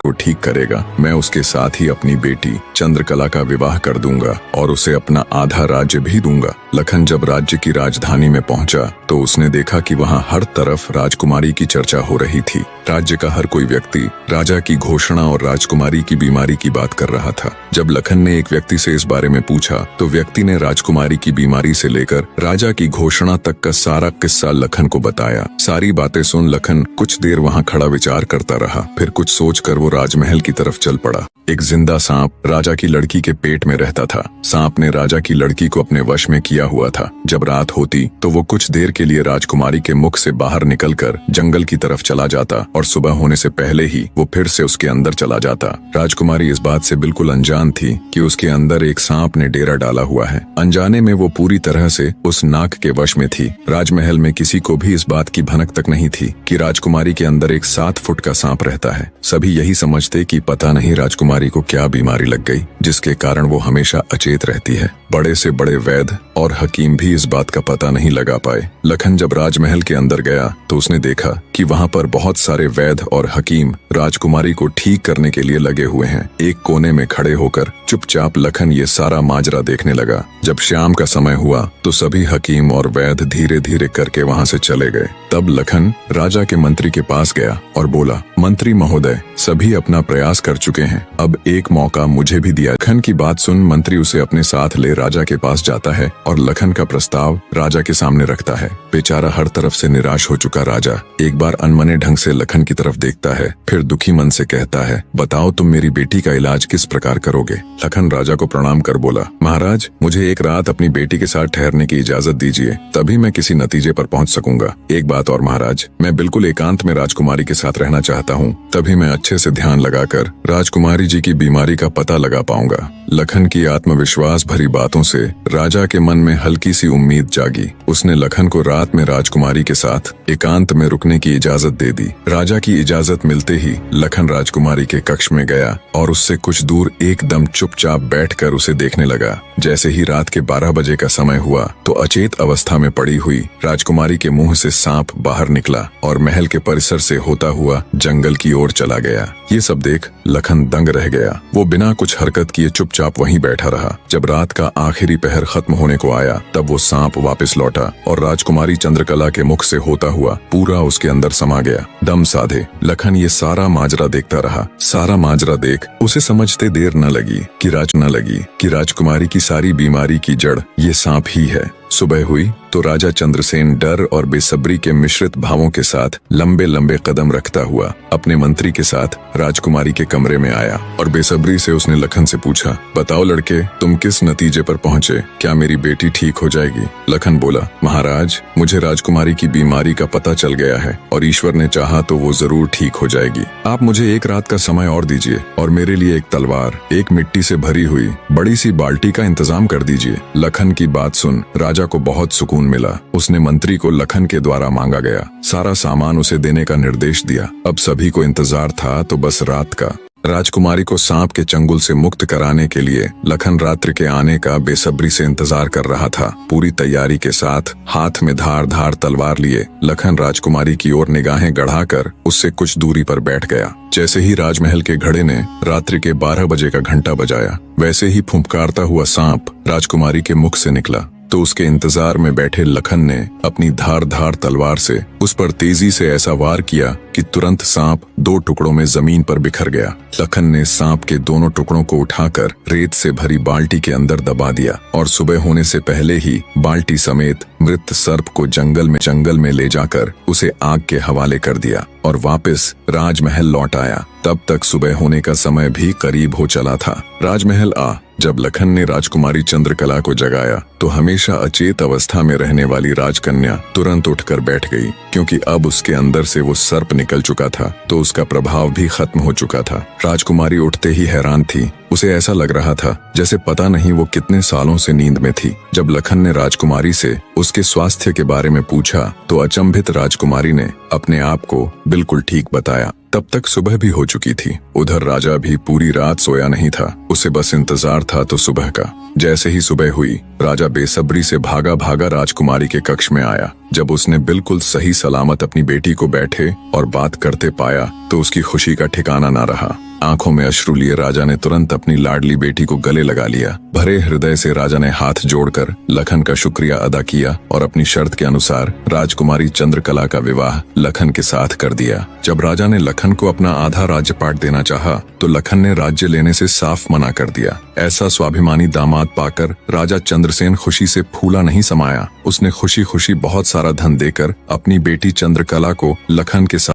को ठीक करेगा। मैं उसके साथ ही अपनी बेटी चंद्रकला का विवाह कर दूंगा और उसे अपना आधा राज्य भी दूंगा। लखन जब राज्य की राजधानी में पहुंचा तो उसने देखा कि वहां हर तरफ राजकुमारी की चर्चा हो रही थी। राज्य का हर कोई व्यक्ति राजा की घोषणा और राजकुमारी की बीमारी की बात कर रहा था। जब लखन ने एक व्यक्ति से इस बारे में पूछा तो व्यक्ति ने राजकुमारी की बीमारी से लेकर राजा की घोषणा तक का सारा किस्सा लखन को बताया। सारी बातें सुन लखन कुछ देर वहां खड़ा विचार करता रहा। फिर कुछ सोचकर वो राजमहल की तरफ चल पड़ा। एक जिंदा सांप राजा की लड़की के पेट में रहता था। सांप ने राजा की लड़की को अपने वश में किया हुआ था। जब रात होती तो वो कुछ देर के लिए राजकुमारी के मुख से बाहर निकलकर जंगल की तरफ चला जाता और सुबह होने से पहले ही वो फिर से उसके अंदर चला जाता। राजकुमारी इस बात से बिल्कुल अनजान थी कि उसके अंदर एक सांप ने डेरा डाला हुआ है। अनजाने में वो पूरी तरह से उस नाग के वश में थी। राजमहल में किसी को भी इस बात की भनक तक नहीं थी कि राजकुमारी के अंदर एक 7 फुट का सांप रहता है। सभी यही समझते कि पता नहीं राजकुमारी को क्या बीमारी लग गई जिसके कारण वो हमेशा अचेत रहती है। बड़े से बड़े वैद्य और हकीम भी इस बात का पता नहीं लगा पाए। लखन जब राजमहल के अंदर गया तो उसने देखा कि वहां पर बहुत सारे वैद्य और हकीम राजकुमारी को ठीक करने के लिए लगे हुए हैं। एक कोने में खड़े होकर चुपचाप लखन ये सारा माजरा देखने लगा। जब शाम का समय हुआ तो सभी हकीम और वैद्य धीरे धीरे करके वहां से चले गए। तब लखन राजा के मंत्री के पास गया और बोला, मंत्री महोदय, सभी अपना प्रयास कर चुके हैं, अब एक मौका मुझे भी दिया। लखन की बात सुन मंत्री उसे अपने साथ ले राजा के पास जाता है और लखन का प्रस्ताव राजा के सामने रखता है। बेचारा हर तरफ से निराश हो चुका राजा एक बार अनमने ढंग से लखन की तरफ देखता है, फिर दुखी मन से कहता है, बताओ तुम मेरी बेटी का इलाज किस प्रकार करोगे। लखन राजा को प्रणाम कर बोला, महाराज, मुझे एक रात अपनी बेटी के साथ ठहरने की इजाजत दीजिए, तभी मैं किसी नतीजे पर पहुंच सकूंगा। एक बात और महाराज, मैं बिल्कुल एकांत में राजकुमारी के साथ रहना चाहता हूँ, तभी मैं अच्छे से ध्यान लगाकर राजकुमारी जी की बीमारी का पता लगा पाऊंगा। लखन की आत्मविश्वास भरी बातों से राजा के मन में हल्की सी उम्मीद जागी। उसने लखन को रात में राजकुमारी के साथ एकांत में रुकने की इजाजत दे दी। राजा की इजाजत मिलते ही लखन राजकुमारी के कक्ष में गया और उससे कुछ दूर एकदम चुपचाप बैठकर उसे देखने लगा। जैसे ही रात के 12 बजे का समय हुआ तो अचेत अवस्था में पड़ी हुई राजकुमारी के मुंह से सांप बाहर निकला और महल के परिसर से होता हुआ जंगल की ओर चला गया। ये सब देख लखन दंग रह गया। वो बिना कुछ हरकत किए चुपचाप वहीं बैठा रहा। जब रात का आखिरी पहर खत्म होने को आया तब वो सांप वापस लौटा और राजकुमारी चंद्रकला के मुख से होता हुआ पूरा उसके अंदर समा गया। दम साधे लखन ये सारा माजरा देखता रहा। सारा माजरा देख उसे समझते देर न लगी कि राजकुमारी की सारी बीमारी की जड़ ये सांप ही है। सुबह हुई तो राजा चंद्रसेन डर और बेसब्री के मिश्रित भावों के साथ लंबे लंबे कदम रखता हुआ अपने मंत्री के साथ राजकुमारी के कमरे में आया और बेसब्री से उसने लखन से पूछा, बताओ लड़के, तुम किस नतीजे पर पहुंचे? क्या मेरी बेटी ठीक हो जाएगी? लखन बोला, महाराज, मुझे राजकुमारी की बीमारी का पता चल गया है और ईश्वर ने चाहा तो वो जरूर ठीक हो जाएगी। आप मुझे एक रात का समय और दीजिए और मेरे लिए एक तलवार, एक मिट्टी से भरी हुई बड़ी सी बाल्टी का इंतजाम कर दीजिए। लखन की बात सुन राजा को बहुत सुकून मिला। उसने मंत्री को लखन के द्वारा मांगा गया सारा सामान उसे देने का निर्देश दिया। अब सभी को इंतजार था तो बस रात का। राजकुमारी को सांप के चंगुल से मुक्त कराने के लिए लखन रात्रि के आने का बेसब्री से इंतजार कर रहा था। पूरी तैयारी के साथ हाथ में धार धार तलवार लिए लखन राजकुमारी की ओर निगाहें गड़ाकर उससे कुछ दूरी पर बैठ गया। जैसे ही राजमहल के घड़े ने रात्रि के 12 बजे का घंटा बजाया, वैसे ही फुंफकारता हुआ सांप राजकुमारी के मुख से निकला तो उसके इंतजार में बैठे लखन ने अपनी धार धार तलवार से उस पर तेजी से ऐसा वार किया कि तुरंत सांप 2 टुकड़ों में जमीन पर बिखर गया। लखन ने सांप के दोनों टुकड़ों को उठाकर रेत से भरी बाल्टी के अंदर दबा दिया और सुबह होने से पहले ही बाल्टी समेत मृत सर्प को जंगल में ले जाकर उसे आग के हवाले कर दिया और वापस राजमहल लौट आया। तब तक सुबह होने का समय भी करीब हो चला था। राजमहल जब लखन ने राजकुमारी चंद्रकला को जगाया तो हमेशा अचेत अवस्था में रहने वाली राजकन्या तुरंत उठकर बैठ गई, क्योंकि अब उसके अंदर से वो सर्प निकल चुका था तो उसका प्रभाव भी खत्म हो चुका था। राजकुमारी उठते ही हैरान थी। उसे ऐसा लग रहा था जैसे पता नहीं वो कितने सालों से नींद में थी। जब लखन ने राजकुमारी से उसके स्वास्थ्य के बारे में पूछा तो अचंभित राजकुमारी ने अपने आप को बिल्कुल ठीक बताया। तब तक सुबह भी हो चुकी थी। उधर राजा भी पूरी रात सोया नहीं था। उसे बस इंतजार था तो सुबह का। जैसे ही सुबह हुई राजा बेसब्री से भागा भागा राजकुमारी के कक्ष में आया। जब उसने बिल्कुल सही सलामत अपनी बेटी को बैठे और बात करते पाया तो उसकी खुशी का ठिकाना ना रहा। आंखों में अश्रु लिए राजा ने तुरंत अपनी लाडली बेटी को गले लगा लिया। भरे हृदय से राजा ने हाथ जोड़कर लखन का शुक्रिया अदा किया और अपनी शर्त के अनुसार राजकुमारी चंद्रकला का विवाह लखन के साथ कर दिया। जब राजा ने लखन को अपना आधा राज्यपाट देना चाहा, तो लखन ने राज्य लेने से साफ मना कर दिया। ऐसा स्वाभिमानी दामाद पाकर राजा चंद्रसेन खुशी से फूला नहीं समाया। उसने खुशी खुशी बहुत सारा धन देकर अपनी बेटी चंद्रकला को लखन के साथ